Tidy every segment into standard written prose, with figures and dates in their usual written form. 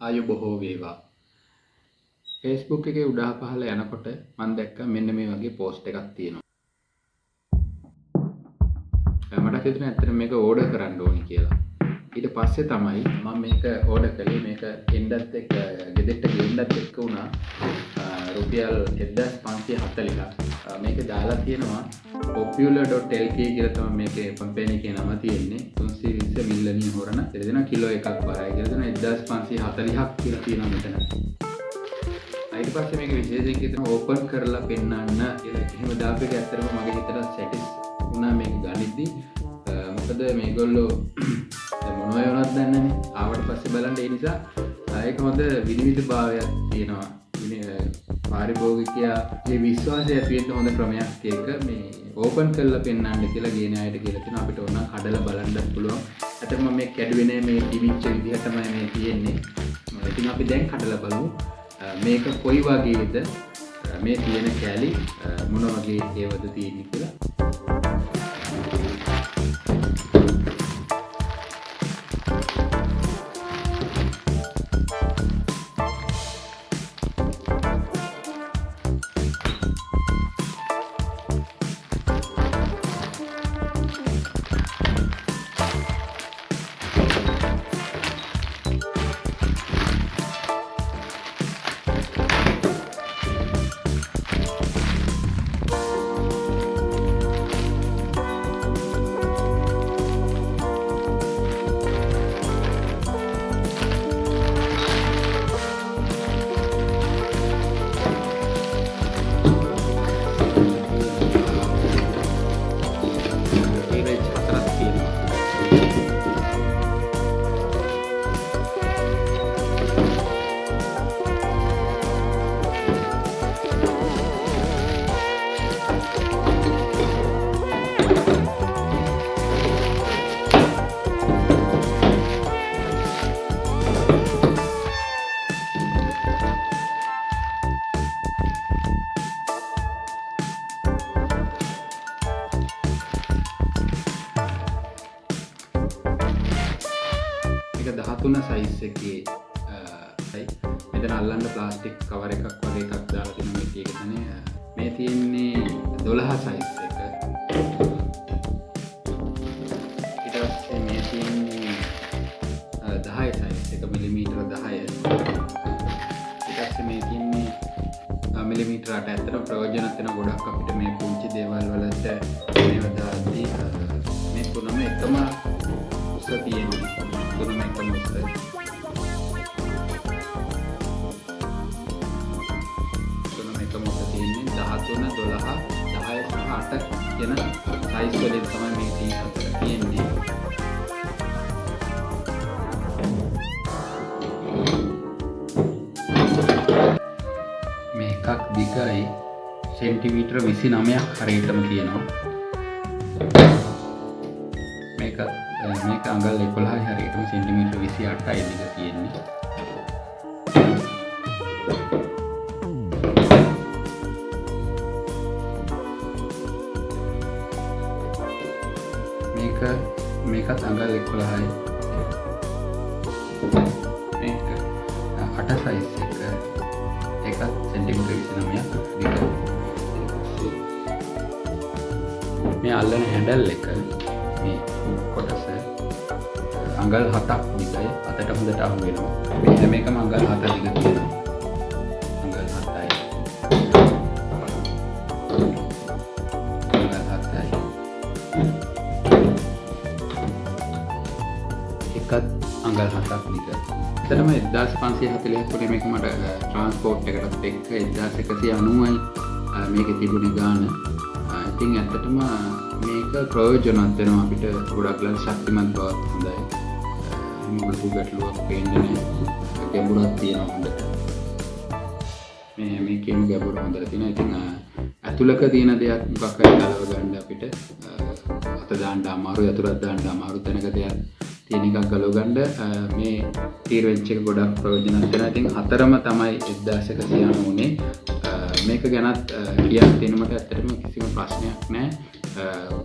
ආයු බොහෝ වේවා. Facebook එකේ උඩහ පහළ යනකොට මම දැක්කා මෙන්න මේ වගේ පෝස්ට් එකක් තියෙනවා. මට හිතුණා ඇත්තටම මේක ඕඩර් කරන්න ඕනි කියලා. ඊට පස්සේ තමයි මම මේක ඕඩර් කළේ. මේක එන්නත් එක්ක ගෙදරට ගෙන්නත් එක්ක වුණා රුපියල් 1540ක්. මේක දාලා තියෙනවා popular.lk කියලා තමයි මේකේ කම්පැනි එකේ නම තියෙන්නේ. 320 මිලියන හොරණ දෙන කිලෝ එකක් වරයි කියලා දෙන 1540ක් කියලා තියෙනවා මෙතන. ඊට පස්සේ මේක විශේෂයෙන් කියනවා ඕපන් කරලා පෙන්නන්න කියලා. එහෙම දාපේක ඇත්තටම මගේ හිතට සැටිස් වුණා මේක ගනිද්දි. මොකද මේගොල්ලෝ මොනවා වුණත් දන්නේ නැහැ. ආවට පස්සේ බලන්න ඒ නිසා ඒක හොඳ විනිවිදභාවයක් තියෙනවා. පාරිභෝගිකයාගේ විශ්වාසය ඇති වෙන්න හොඳ ක්‍රමයක් ඒක මේ ඕපන් කරලා පෙන්නන්න කියලා ගේන අයට කියලා තියෙනවා. අපිට ඕන කඩලා බලන්නත් පුළුවන්. ඇත්තටම මේ කැඩුවේ නෑ මේ ටිවිච් විදිහ තමයි මේ තියෙන්නේ. ඉතින් අපි දැන් කඩලා බලමු මේක කොයි වගේද මේ තියෙන කැලි මොන වගේ ඒවද තියෙන්නේ කියලා. මේක 13 සයිස් එකේ මෙතන අල්ලන්න ප්ලාස්ටික් කවර් එකක් වගේ එකක් දාලා තියෙනවා මේක එකනේ. මේ තියෙන්නේ 12 සයිස් එක. ඊට පස්සේ මේ තියෙන්නේ 10 සයිස් එක මිලිමීටර 10. ඊට පස්සේ මේ තියෙන්නේ මිලිමීටර 8. ඇත්තට ප්‍රයෝජනවත් වෙන ගොඩක් අපිට මේ පුංචි දේවල් වලට මේව දාද්දී මේ තුනම එකම උස තියෙනවා. තුනම එකම උස. තුන 13 12 10 සහ 8 කියන සයිස් වලින් තමයි මේ T4 තියෙන්නේ. මේ එකක් දිගයි සෙන්ටිමීටර 29ක් හරියටම තියෙනවා. මේක අඟල් 11යි හරියටම සෙන්ටිමීටර 28යි දිග තියෙන්නේ. මේකත් අඟල් 11යි. මේක 8 සයිස් එක. ඒකත් සෙන්ටිමීටර 29ක් දිගයි. මේ අල්ලන හැන්ඩල් එක මේ කොටස අඟල් 7ක් දිගයි. අතට හොඳට අහු වෙනවා. මේ හැම එකම අඟල් 7 දිග තියෙනවා. අඟල් 7යි. අඟල් 7ක් දිග. එතනම 1540ක් මේක මට ට්‍රාන්ස්පෝර්ට් එකටත් එක්ක 1190යි මේකේ තිබුණේ ගාන. ඉතින් ඇත්තටම මේක ප්‍රයෝජනවත් වෙනවා අපිට ගොඩක් ලං ශක්තිමත් බවත් හොඳයි. මොකද ගැටලුවක් පේන්නේ නැහැ. ගැඹුරක් තියෙනවා හොඳට. මේකේම ගැඹුර හොඳට තියෙනවා. ඉතින් ඇතුළක තියෙන දෙයක් මොකක් හරි ගලව ගන්න අපිට අත දාන්න අමාරුයි, අතුරක් දාන්න අමාරු තැනක දෙයක් තියෙන එකක් ගලව ගන්න මේ ටීර් වෙන්ච් එක ගොඩක් ප්‍රයෝජනවත් වෙනවා. ඉතින් හතරම තමයි 1190 උනේ. මේක ගැනත් කියන්න තියෙන මට ඇත්තටම කිසිම ප්‍රශ්නයක් නැහැ.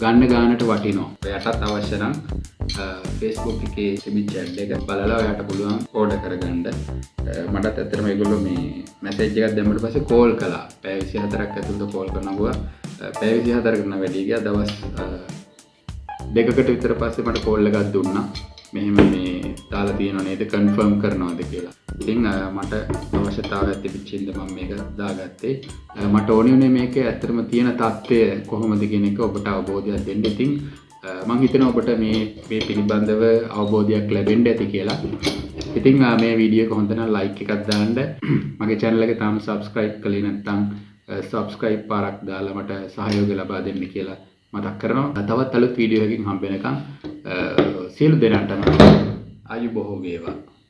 ගන්න ගානට වටිනවා. ඔයාටත් අවශ්‍ය නම් Facebook එකේ තිබිච්ච ඇඩ් එක බලලා ඔයාට පුළුවන් ඕඩර් කරගන්න. මටත් ඇත්තටම ඒගොල්ලෝ මේ මැසේජ් එකක් දැම්මට පස්සේ කෝල් කළා. පැය 24ක් ඇතුළත කෝල් කරනවා. පැය 24කට වැඩි ගියා. දවස් දෙකකට විතර පස්සේ මට කෝල් එකක් දුන්නා. මෙහෙම මේ දාලා තියෙනව නේද කන්ෆර්ම් කරනවද කියලා. ඉතින් මට අවශ්‍යතාවයක් තිබිච්ච ඉඳ මම මේක දාගත්තේ. මට ඕනේ උනේ මේකේ ඇත්තටම තියෙන தත්ත්වය කොහොමද කියන එක ඔබට අවබෝධයක් දෙන්න. ඉතින් මම හිතනවා ඔබට මේ පිළිබඳව අවබෝධයක් ලැබෙන්න ඇති කියලා. ඉතින් මේ වීඩියෝ එක හොඳ නම් ලයික් එකක් දාන්න. මගේ channel එක තාම subscribe කළේ නැත්නම් subscribe පාරක් දාලා මට සහයෝගය ලබා දෙන්න කියලා මතක් කරනවා. තවත් අලුත් වීඩියෝ එකකින් හම්බ වෙනකම් සියලු දෙනාටම ආයුබෝව වේවා.